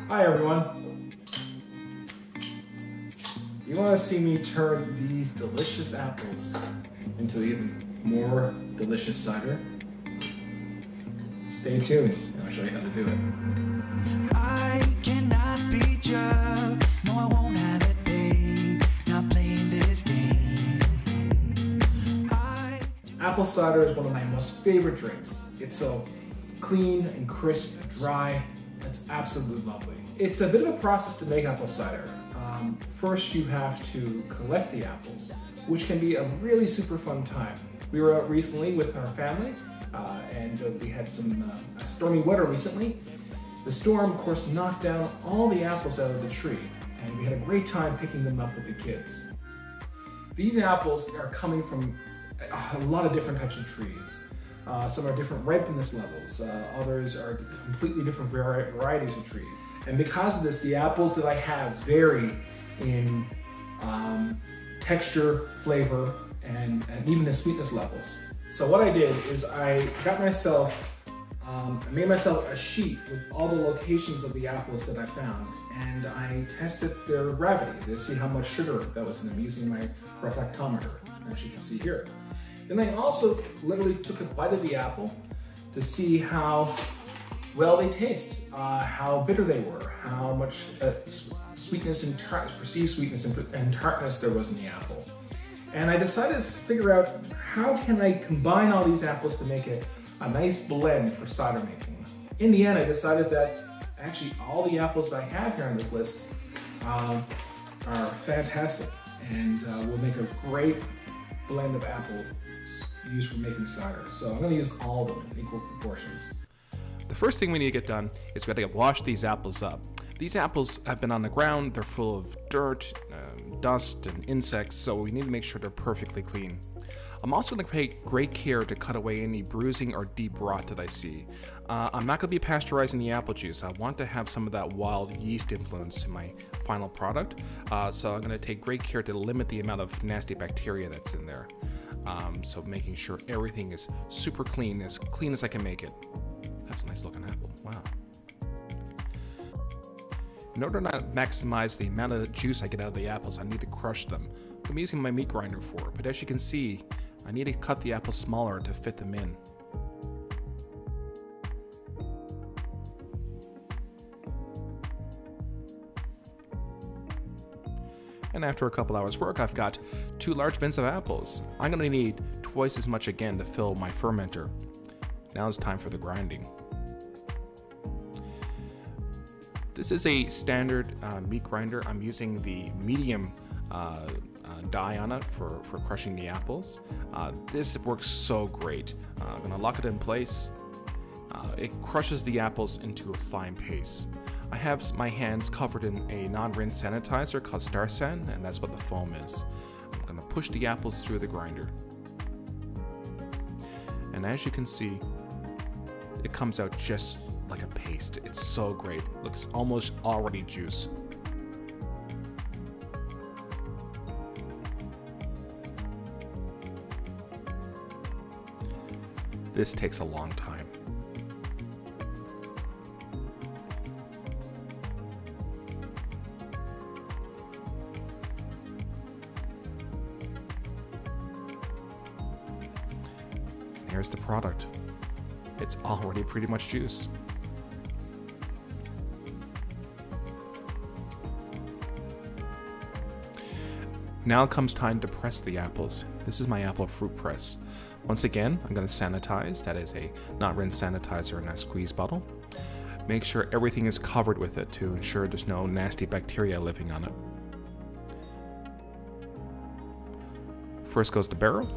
Hi everyone. You want to see me turn these delicious apples into even more delicious cider? Stay tuned and I'll show you how to do it. I cannot be judged. No, I won't have a day not playing this game. Apple cider is one of my most favorite drinks. It's so clean and crisp, dry. It's absolutely lovely. It's a bit of a process to make apple cider. First, you have to collect the apples, which can be a really super fun time. We were out recently with our family, and we had some stormy weather recently. The storm, of course, knocked down all the apples out of the tree, and we had a great time picking them up with the kids. These apples are coming from a lot of different types of trees. Some are different ripeness levels, others are completely different varieties of tree. And because of this, the apples that I have vary in texture, flavor, and even the sweetness levels. So what I did is I got myself, I made myself a sheet with all the locations of the apples that I found, and I tested their gravity to see how much sugar that was in them using my reflectometer, as you can see here. Then I also literally took a bite of the apple to see how well they taste, how bitter they were, how much sweetness and perceived sweetness and tartness there was in the apple. And I decided to figure out how can I combine all these apples to make it a nice blend for cider making. In the end, I decided that actually all the apples that I have here on this list are fantastic and will make a great blend of apples used for making cider. So I'm going to use all of them in equal proportions. The first thing we need to get done is we got to wash these apples up. These apples have been on the ground, they're full of dirt, dust, and insects, so we need to make sure they're perfectly clean. I'm also going to take great care to cut away any bruising or deep rot that I see. I'm not going to be pasteurizing the apple juice. I want to have some of that wild yeast influence in my final product, so I'm going to take great care to limit the amount of nasty bacteria that's in there. So making sure everything is super clean as I can make it. That's a nice looking apple, wow. In order to maximize the amount of juice I get out of the apples, I need to crush them. I'm using my meat grinder for it, but as you can see, I need to cut the apples smaller to fit them in. And after a couple hours work, I've got 2 large bins of apples. I'm going to need twice as much again to fill my fermenter. Now it's time for the grinding. This is a standard meat grinder. I'm using the medium die on it for crushing the apples. This works so great. I'm going to lock it in place. It crushes the apples into a fine paste. I have my hands covered in a non-rinse sanitizer called Star San, and that's what the foam is. I'm going to push the apples through the grinder. And as you can see, it comes out just like a paste. It's so great. Looks almost already juice. This takes a long time. Here's the product. It's already pretty much juice. Now comes time to press the apples. This is my apple fruit press. Once again, I'm going to sanitize. That is a not rinse sanitizer in a squeeze bottle. Make sure everything is covered with it to ensure there's no nasty bacteria living on it. First goes the barrel.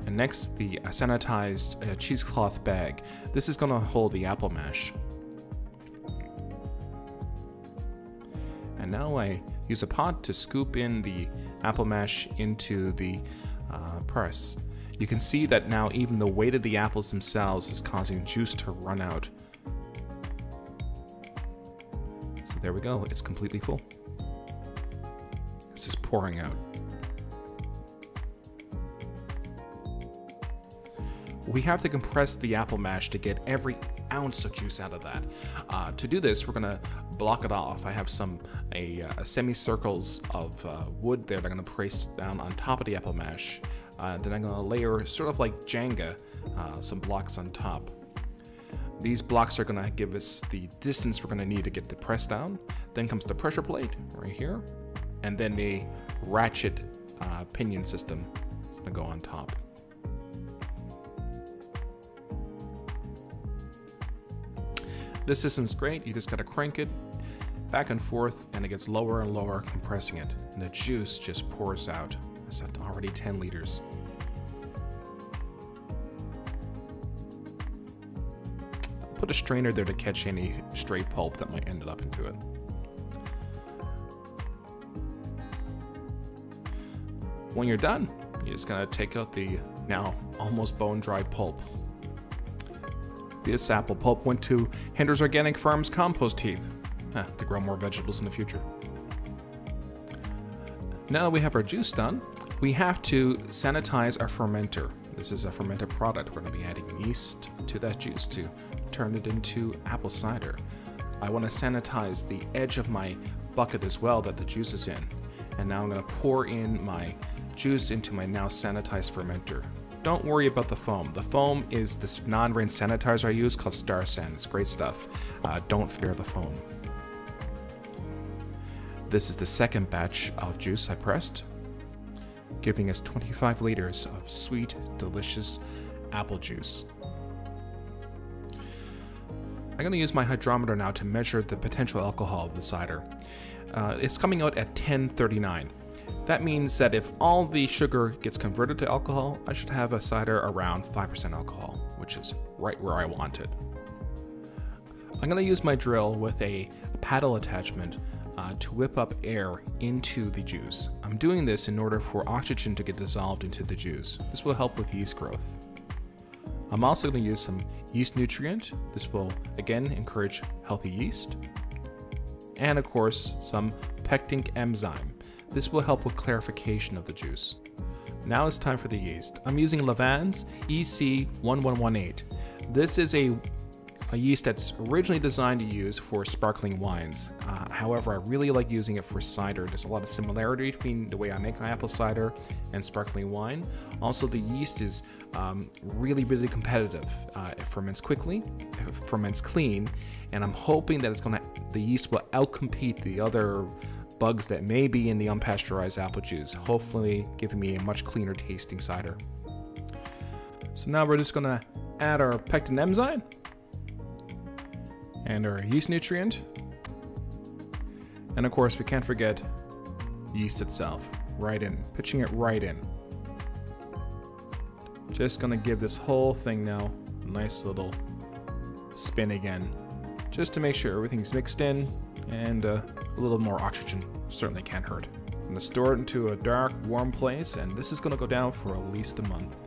And next, the sanitized cheesecloth bag. This is going to hold the apple mash. And now I use a pot to scoop in the apple mash into the press. You can see that now even the weight of the apples themselves is causing juice to run out. So there we go, it's completely full. It's just pouring out. we have to compress the apple mash to get every ounce of juice out of that. To do this, we're gonna block it off. I have a semicircles of wood there that I'm gonna place down on top of the apple mash. Then I'm gonna layer, sort of like Jenga, some blocks on top. These blocks are gonna give us the distance we're gonna need to get the press down. Then comes the pressure plate right here, and then the ratchet pinion system is gonna go on top. This system's great. You just gotta crank it back and forth, and it gets lower and lower, compressing it, and the juice just pours out. It's at already 10 liters. Put a strainer there to catch any stray pulp that might end up into it. When you're done, you're just gonna take out the now almost bone-dry pulp. This apple pulp went to Hender's Organic Farms compost heap to grow more vegetables in the future. Now that we have our juice done, we have to sanitize our fermenter. This is a fermented product. We're going to be adding yeast to that juice to turn it into apple cider. I want to sanitize the edge of my bucket as well that the juice is in. And now I'm going to pour in my juice into my now sanitized fermenter. Don't worry about the foam. The foam is this non-rinse sanitizer I use called Star San. It's great stuff. Don't fear the foam. This is the second batch of juice I pressed, giving us 25 liters of sweet, delicious apple juice. I'm going to use my hydrometer now to measure the potential alcohol of the cider. It's coming out at 1039. That means that if all the sugar gets converted to alcohol, I should have a cider around 5% alcohol, which is right where I want it. I'm going to use my drill with a paddle attachment to whip up air into the juice. I'm doing this in order for oxygen to get dissolved into the juice. This will help with yeast growth. I'm also going to use some yeast nutrient. This will again encourage healthy yeast. And of course, some pectin enzyme. This will help with clarification of the juice. Now it's time for the yeast. I'm using Levain's EC1118. This is a yeast that's originally designed to use for sparkling wines. However, I really like using it for cider. There's a lot of similarity between the way I make my apple cider and sparkling wine. Also, the yeast is really competitive. It ferments quickly, it ferments clean, and I'm hoping that the yeast will outcompete the other bugs that may be in the unpasteurized apple juice, hopefully giving me a much cleaner tasting cider. So now we're just gonna add our pectin enzyme and our yeast nutrient. And of course, we can't forget yeast itself. Right in, pitching it right in. Just gonna give this whole thing now a nice little spin again, just to make sure everything's mixed in, and a little more oxygen certainly can't hurt. I'm gonna store it into a dark, warm place, and this is gonna go down for at least a month.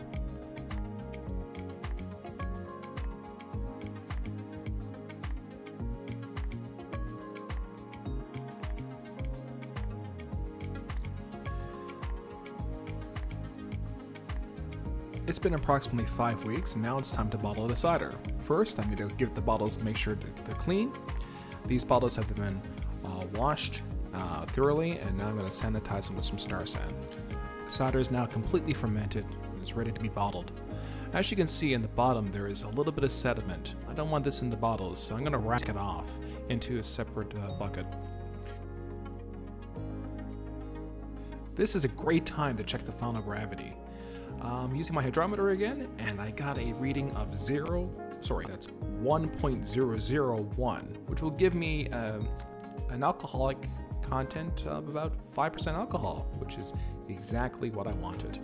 It's been approximately 5 weeks, and now it's time to bottle the cider. First, I'm going to give the bottles, make sure they're clean. These bottles have been washed thoroughly, and now I'm going to sanitize them with some Star San. The cider is now completely fermented and is ready to be bottled. As you can see in the bottom, there is a little bit of sediment. I don't want this in the bottles, so I'm going to rack it off into a separate bucket. This is a great time to check the final gravity. Using my hydrometer again, and I got a reading of 1.001, which will give me an alcoholic content of about 5% alcohol, which is exactly what I wanted.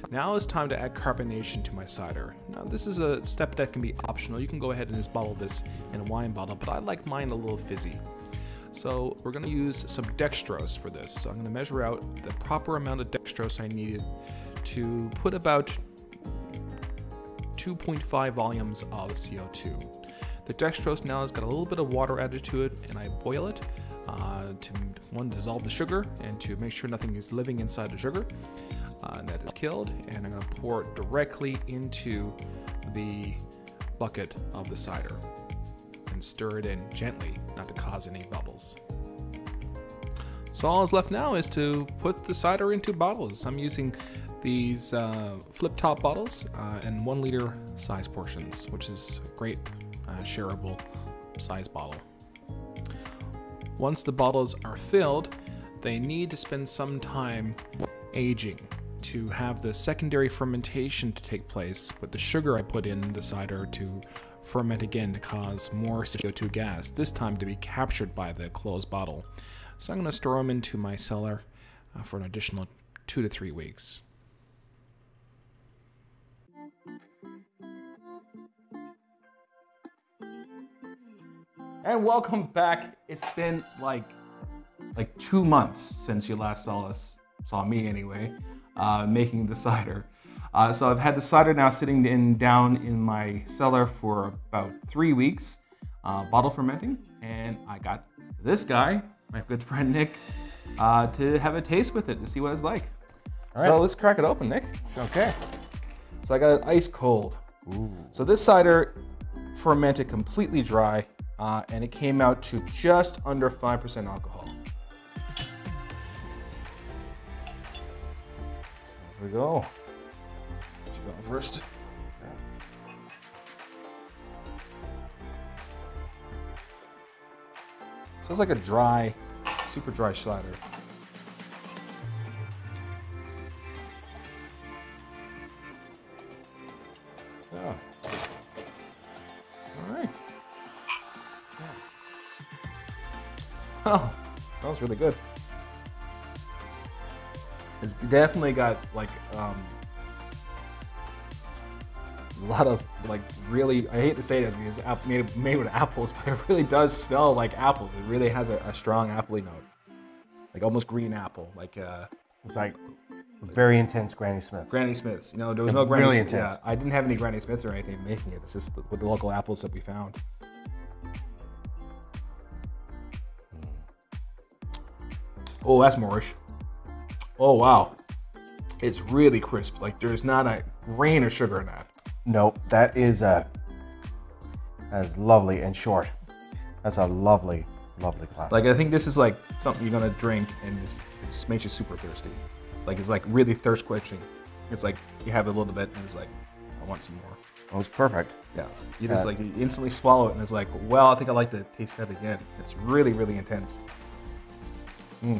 Now it's time to add carbonation to my cider. Now this is a step that can be optional. You can go ahead and just bottle this in a wine bottle, but I like mine a little fizzy. So we're going to use some dextrose for this. So I'm going to measure out the proper amount of dextrose I needed to put about 2.5 volumes of CO2. The dextrose now has got a little bit of water added to it, and I boil it to one, dissolve the sugar and to make sure nothing is living inside the sugar. And that is killed, and I'm going to pour it directly into the bucket of the cider and stir it in gently, not to cause any bubbles. So all that's left now is to put the cider into bottles. I'm using these flip top bottles and 1 liter size portions, which is a great shareable size bottle. Once the bottles are filled, they need to spend some time aging to have the secondary fermentation to take place with the sugar I put in the cider to ferment again to cause more CO2 gas, this time to be captured by the closed bottle. So I'm going to store them into my cellar for an additional 2 to 3 weeks. And welcome back. It's been like 2 months since you last saw me anyway, making the cider. So I've had the cider now sitting down in my cellar for about 3 weeks, bottle fermenting, and I got this guy, my good friend Nick, to have a taste with it to see what it's like. All right. So let's crack it open, Nick. Okay. So I got it ice cold. Ooh. So this cider fermented completely dry, and it came out to just under 5% alcohol. So here we go. What you got first? So it's like a dry, super dry cider. Oh. All right. Oh, smells really good. It's definitely got like a lot of like really, I hate to say this because it's made with apples, but it really does smell like apples. It really has a strong appley note, like almost green apple. Like it's like very intense Granny Smiths. Granny Smiths. You know, there was no Granny really Smiths. intense. Yeah, I didn't have any Granny Smiths or anything making it. It's just with the local apples that we found. Oh, that's Moorish. Oh, wow. It's really crisp. Like, there's not a grain of sugar in that. Nope, that is lovely and short. That's a lovely, lovely class. Like, I think this is like something you're gonna drink and this makes you super thirsty. Like, it's like really thirst quenching. It's like you have a little bit and it's like, I want some more. Oh, it's perfect. Yeah, you just like, you instantly swallow it and it's like, well, I think I'd like to taste that again. It's really, really intense. Mm.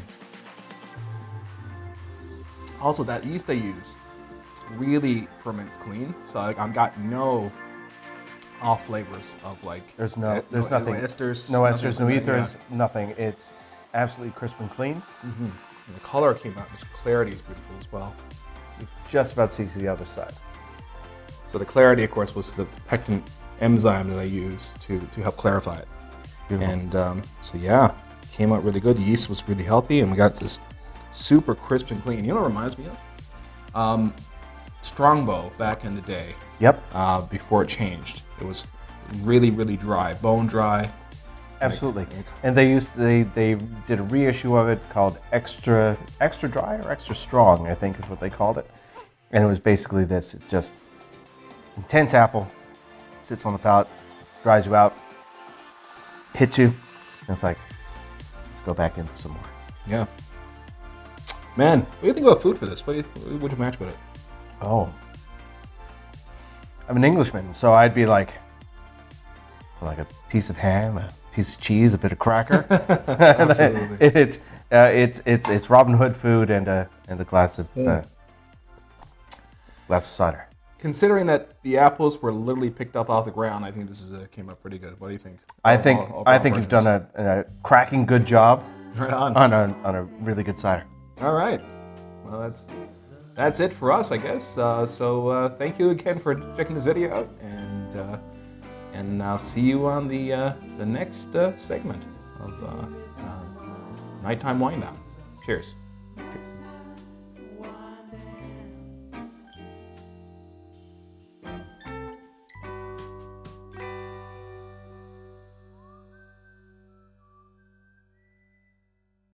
Also, that yeast I use really ferments clean, so like, I've got no off flavors of like. There's nothing. No esters. No esters, no ethers, nothing. It's absolutely crisp and clean. Mm-hmm. And the color came out. This clarity is beautiful as well. You just about see the other side. So the clarity, of course, was the pectin enzyme that I used to help clarify it. Beautiful. And so yeah, came out really good. The yeast was really healthy, and we got this super crisp and clean. You know what it reminds me of? Strongbow back in the day. Yep. Before it changed, it was really, really dry, bone dry. Absolutely. And they did a reissue of it called Extra Dry or Extra Strong, I think is what they called it. And it was basically this: it just intense apple, sits on the palate, dries you out, hits you, and it's like, let's go back in for some more. Yeah. Man, what do you think about food for this? What would you match with it? Oh. I'm an Englishman, so I'd be like a piece of ham, a piece of cheese, a bit of cracker. Absolutely. It's Robin Hood food and a glass of cider. Considering that the apples were literally picked up off the ground, I think this came up pretty good. What do you think? I think you've done a cracking good job right on a really good cider. All right. Well, that's it for us, I guess. So thank you again for checking this video out, and I'll see you on the next segment of Nighttime Wind Down. Cheers.